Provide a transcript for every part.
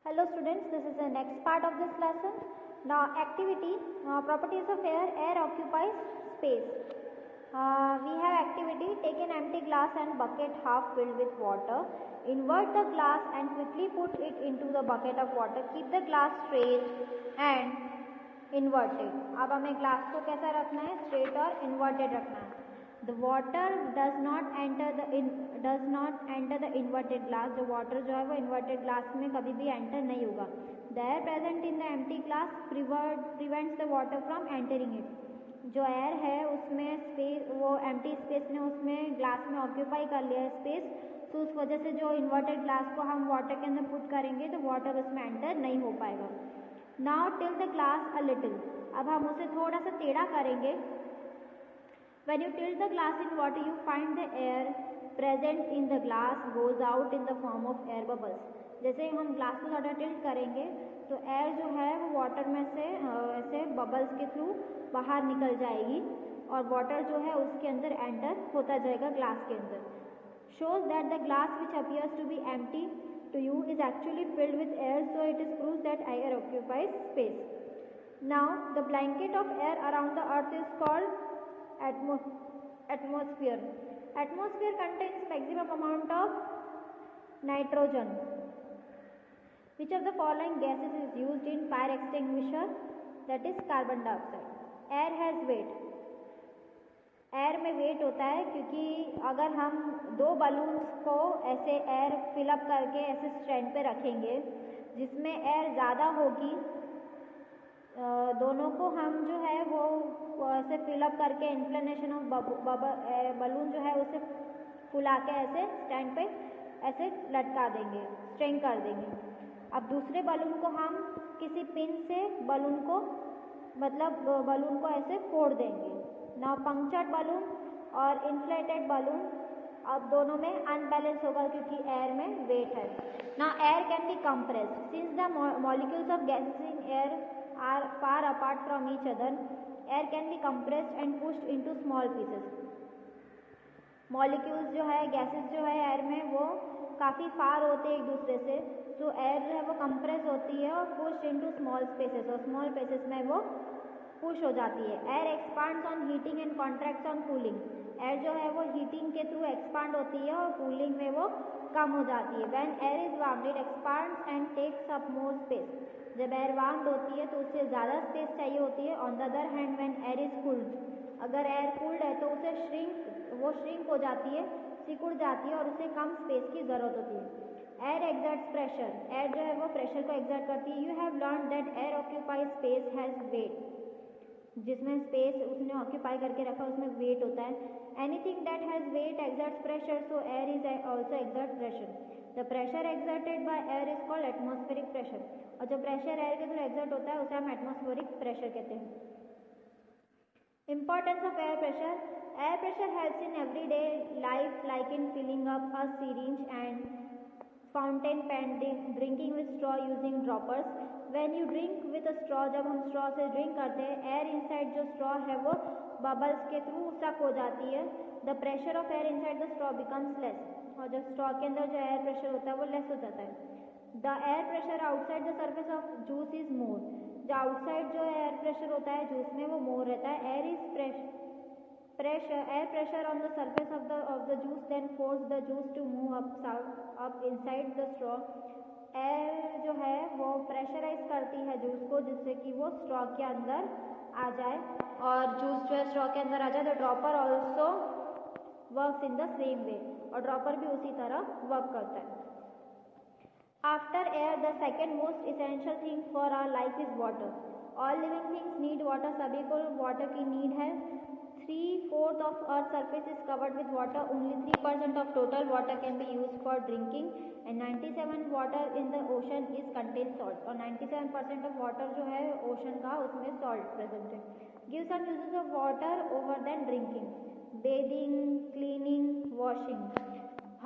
Hello students, this is the next part of this lesson. Now activity, properties of air. Air occupies space. We have activity, take an empty glass and bucket half filled with water. Invert the glass and quickly put it into the bucket of water. Keep the glass straight and inverted. अब हमें glass को कैसा रखना है? Straight और inverted रखना है. The water does not enter the inverted glass. जो water जो है वो inverted glass में कभी भी enter नहीं होगा. The air present in the empty glass prevents the water from entering it. जो air है उसमें space, वो empty space ने उसमें glass में occupy कर लिया है space, तो उस वजह से जो inverted glass को हम water के अंदर put करेंगे तो water उसमें enter नहीं हो पाएगा. Now tilt the glass a little. अब हम उसे थोड़ा सा टेढ़ा करेंगे. When you tilt the glass in water, you find the air present in the glass goes out in the form of air bubbles. जैसे हम ग्लास को थोड़ा टिल्ट करेंगे तो एयर जो है वो वाटर में से ऐसे बबल्स के थ्रू बाहर निकल जाएगी और वाटर जो है उसके अंदर एंटर होता जाएगा ग्लास के अंदर. Shows that the glass which appears to be empty to you is actually filled with air, so it is proves that air occupies space. Now the blanket of air around the earth is called atmosphere. Atmosphere contains maximum amount of nitrogen. Which of the following gases is used in fire extinguisher? That is carbon dioxide. Air has weight. Air में wait होता है क्योंकि अगर हम दो balloons को ऐसे air fill up करके ऐसे स्टैंड पे रखेंगे जिसमें एयर ज़्यादा होगी, दोनों को हम जो है वो ऐसे फिलअप करके इन्फ्लेशन ऑफ बलून जो है उसे फुला के ऐसे स्टैंड पे ऐसे लटका देंगे, स्ट्रिंग कर देंगे. अब दूसरे बलून को हम किसी पिन से बलून को ऐसे फोड़ देंगे. नाउ पंक्चर्ड बलून और इन्फ्लेटेड बलून, अब दोनों में अनबैलेंस होगा क्योंकि एयर में वेट है. Now air can be compressed since the molecules of gases in air are far apart from each other. Air can be compressed and pushed into small pieces. Molecules जो है, gases जो है air में वो काफ़ी फार होते हैं एक दूसरे से, तो एयर जो है वो कंप्रेस होती है और pushed into small spaces, और small spaces में वो पुश हो जाती है. Air expands on heating and contracts on cooling. Air जो है वो हीटिंग के थ्रू एक्सपांड होती है और कूलिंग में वो कम हो जाती है. When air is warmed it expands and takes up more space. जब एयर वार्म्ड होती है तो उससे ज़्यादा स्पेस चाहिए होती है. On the other hand when air is cooled, अगर एयर कूल्ड है तो उसे श्रिंक हो जाती है, सिकुड़ जाती है और उसे कम स्पेस की ज़रूरत होती है. Air exerts pressure. एयर जो है वो प्रेशर को एक्सर्ट करती है. You have learn that air occupies space has wait. जिसमें स्पेस उसने ऑक्यूपाई करके रखा उसमें वेट होता है. Anything that has wait exerts pressure, so air is also exert pressure. The pressure exerted by air is called atmospheric pressure. और जो pressure air के थ्रू एक्सर्ट होता है उसे हम एटमॉस्फेरिक प्रेशर कहते हैं. Importance of air pressure. Air pressure helps in everyday life like in filling up a syringe and fountain pen, drinking with straw using droppers. When you drink with a straw, जब हम straw से drink करते हैं, air inside जो straw है वो bubbles के through सक हो जाती है. The pressure of air inside the straw becomes less. और जब straw के अंदर जो एयर प्रेशर होता है वो लेस हो जाता है. The air pressure outside the surface of juice is more. जो आउटसाइड जो एयर प्रेशर होता है जूस में वो मोर रहता है. Air pressure on the surface of the juice then force the juice to move up inside the straw. Air जो है वो प्रेशराइज करती है जूस को जिससे कि वो स्ट्रॉ के अंदर आ जाए और जूस जो है स्ट्रॉ के अंदर आ जाए. तो dropper also works in the same way, और ड्रॉपर भी उसी तरह वर्क करता है. After air the second most essential thing for our life is water. All living things need water. सभी को वाटर की नीड है. 3/4 of Earth's surface is covered with water. Only 3% of total water can be used for drinking, and 97 water in the ocean is contains salt. और 97% of water जो है ocean का उसमें salt present है. Give some uses of water other than drinking. Bathing, cleaning, washing.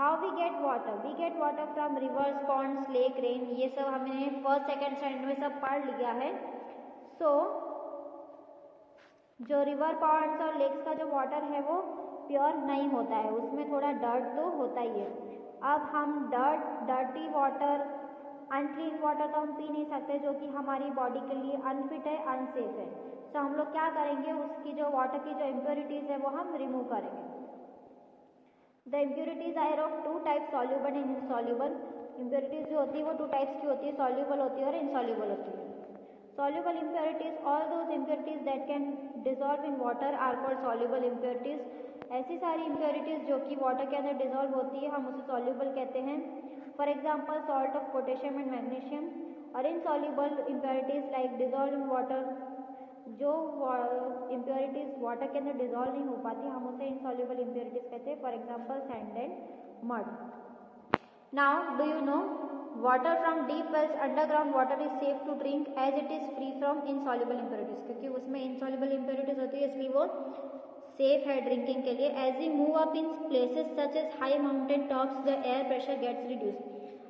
How we get water? We get water from rivers, ponds, lake, rain. ये सब हमने first second standard में सब पढ़ लिया है. So जो रिवर, पॉन्ड्स और लेक्स का जो वाटर है वो प्योर नहीं होता है, उसमें थोड़ा डर्ट तो होता ही है. अब हम डर्टी वाटर अनक्लीन वाटर तो हम पी नहीं सकते, जो कि हमारी बॉडी के लिए अनफिट है, अनसेफ है। तो हम लोग क्या करेंगे, उसकी जो वाटर की जो इम्प्योरिटीज़ है वो हम रिमूव करेंगे। The impurities are of two type, soluble and insoluble. Impurities जो होती है वो टू टाइप्स की होती है, सॉल्यूबल होती है और इनसॉल्यूबल होती है। Soluble impurities, all those impurities that can dissolve in water are called soluble impurities. ऐसी सारी इम्प्योरिटीज जो कि वाटर के अंदर डिजॉल्व होती है हम उसे सॉल्यूबल कहते हैं। For example salt of potassium and magnesium. और insoluble impurities like dissolve in water, जो इम्प्योरिटीज वाटर के अंदर डिजॉल्व नहीं हो पाती हम उसे इनसॉल्यूबल इम्प्योरिटीज कहते हैं। For example sand and mud. Now do you know, water from deep wells underground water is safe to drink as it is free from insoluble impurities, क्योंकि उसमें इनसॉल्यूबल इम्प्योरिटीज होती है इसलिए वो सेफ है drinking के लिए। As we move up in places such as high mountain tops the air pressure gets reduce.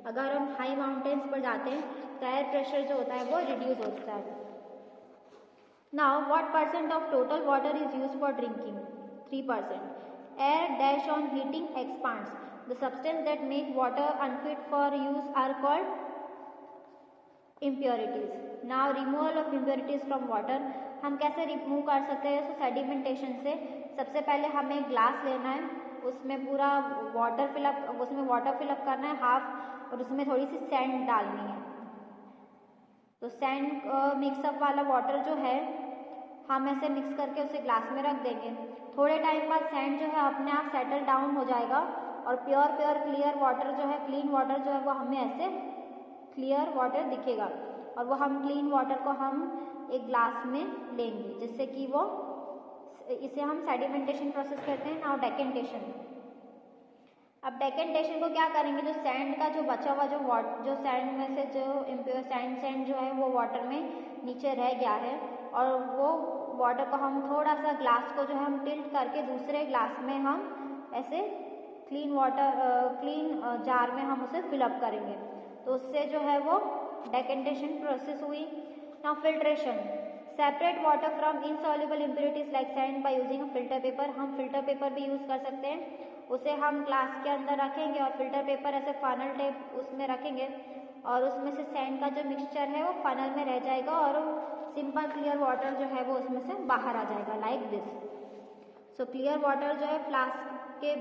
अगर हम हाई माउंटेन्स पर जाते हैं तो एयर प्रेशर जो होता है वो रिड्यूस होता है। Now, what percent of total water is used for drinking? 3%. Air dash on heating expands. The substance that make water unfit for use are called impurities. Now, removal of impurities from water. हम कैसे remove कर सकते हैं? तो sedimentation से। सबसे पहले हमें ग्लास लेना है, उसमें पूरा वाटर फिलअप, उसमें वाटर फिलअप करना है हाफ, और उसमें थोड़ी सी सैंड डालनी है। तो सैंड मिक्सअप वाला वाटर जो है हम ऐसे मिक्स करके उसे ग्लास में रख देंगे। थोड़े टाइम बाद सैंड जो है अपने आप सेटल डाउन हो जाएगा और प्योर क्लियर वाटर जो है, क्लीन वाटर जो है वो हमें ऐसे क्लियर वाटर दिखेगा, और वो हम क्लीन वाटर को हम एक ग्लास में लेंगे, जिससे कि वो, इसे हम सेडिमेंटेशन प्रोसेस कहते हैं। नाउ डेकेंटेशन। अब डेकेंटेशन को क्या करेंगे, जो सैंड का जो बचा हुआ जो सैंड में से जो इम्प्योर सैंड जो है वो वाटर में नीचे रह गया है, और वो वाटर को हम थोड़ा सा ग्लास को जो है हम टिल्ट करके दूसरे ग्लास में हम ऐसे क्लीन जार में हम उसे फिलअप करेंगे, तो उससे जो है वो डेकेंटेशन प्रोसेस हुई। Now filtration. Separate water from insoluble impurities like sand by using a filter paper. हम फिल्टर पेपर भी यूज़ कर सकते हैं, उसे हम ग्लास के अंदर रखेंगे और फिल्टर पेपर ऐसे फनल टाइप उसमें रखेंगे, और उसमें से सैंड का जो मिक्सचर है वो फनल में रह जाएगा और सिंपल क्लियर वाटर जो है वो उसमें से बाहर आ जाएगा, like this. So clear water जो है फ्लास्क के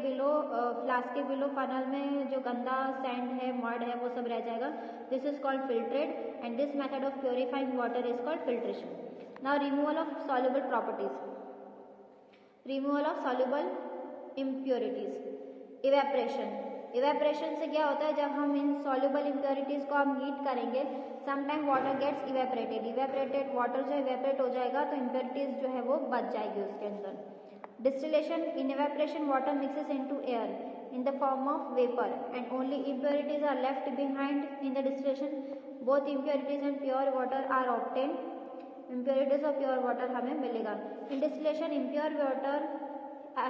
बिलो फनल में जो गंदा सैंड है, मड है, वो सब रह जाएगा। This is called filtrate and this method of purifying water is called filtration. Now removal of soluble properties. Removal of soluble impurities. Evaporation से क्या होता है, जब हम इन सॉल्युबल इम्प्योरिटीज को हम हीट करेंगे, sometime water gets evaporated water जो इवेपरेट हो जाएगा तो इम्प्योरिटीज जो है वो बच जाएगी उसके अंदर। Distillation. In evaporation water mixes into air in the form of vapor and only impurities are left behind in the distillation. Both impurities and pure water are obtained. Impurities और pure water हमें मिलेगा। In distillation, impure water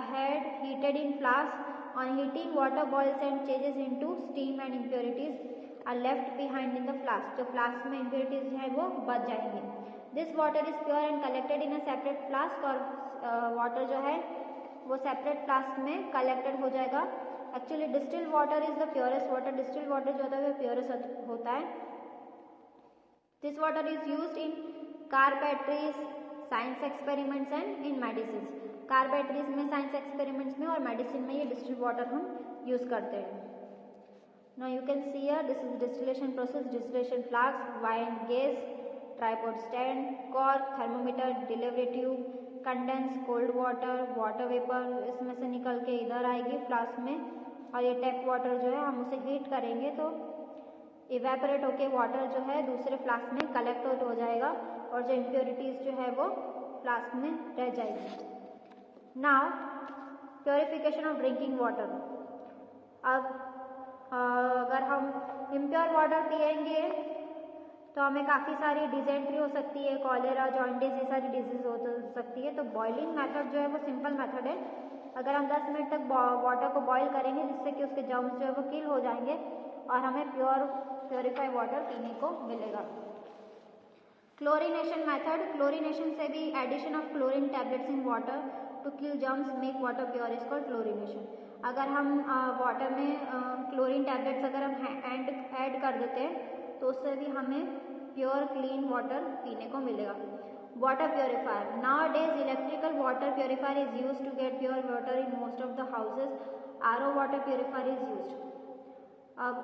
had heated in flask. On heating, water boils and changes into steam and impurities are left behind in the flask. जो flask में impurities है वो बच जाएंगे। This water is pure and collected in a separate flask, और water जो है वो सेपरेट फ्लास्क में कलेक्टेड हो जाएगा। Actually distilled water is the purest water. Distilled water जो होता है वो प्योरेस्ट होता है। This water is used in car batteries, science experiments and in medicine. Car batteries में, साइंस एक्सपेरिमेंट्स में और मेडिसिन में ये डिस्टिल्ड वाटर हम यूज करते हैं। Now you can see here, this is distillation process. Distillation flask, wine gauge, tripod stand, cork, thermometer, delivery tube, condense, cold water, water vapour इसमें से निकल के इधर आएगी फ्लास्क में, और ये टैप वाटर जो है हम उसे हीट करेंगे तो इवेपोरेट होके वाटर जो है दूसरे फ्लास्क में कलेक्ट हो जाएगा, और जो इम्प्योरिटीज जो है वो फ्लास्क में रह जाएगी। Now purification of drinking water. अब अगर हम इम्प्योर वाटर पिएंगे तो हमें काफ़ी सारी डिजेंट्री हो सकती है, कॉलेरा, जॉन्डिस, ये सारी डिजीज हो सकती है। तो बॉइलिंग मेथड जो है वो सिंपल मेथड है। अगर हम 10 मिनट तक वाटर को बॉईल करेंगे जिससे कि उसके जर्म्स जो है वो किल हो जाएंगे और हमें प्योरीफाइड वाटर पीने को मिलेगा। Chlorination method. क्लोरीनेशन से भी addition of chlorine tablets in water to kill germs make water pure is called chlorination. अगर हम वाटर में क्लोरीन टैबलेट्स अगर हम ऐड कर देते हैं तो उससे भी हमें प्योर क्लीन वाटर पीने को मिलेगा। Water purifier, nowadays electrical water purifier is use to get pure water in most of the houses. RO water purifier is use. अब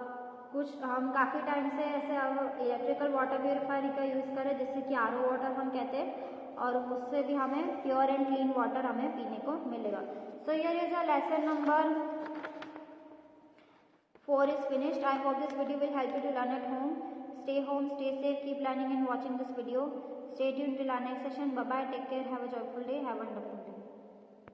कुछ हम काफ़ी टाइम से ऐसे अब इलेक्ट्रिकल वाटर प्योरीफायर का यूज़ करें जिससे कि आरओ वाटर हम कहते हैं, और उससे भी हमें प्योर एंड क्लीन वाटर हमें पीने को मिलेगा। So here is a lesson number 4 is finished. I hope this video will help you to learn at home. Stay home, stay safe, keep learning and watching this video. Stay tuned till our next session. Bye bye, take care, have a joyful day, have a wonderful day.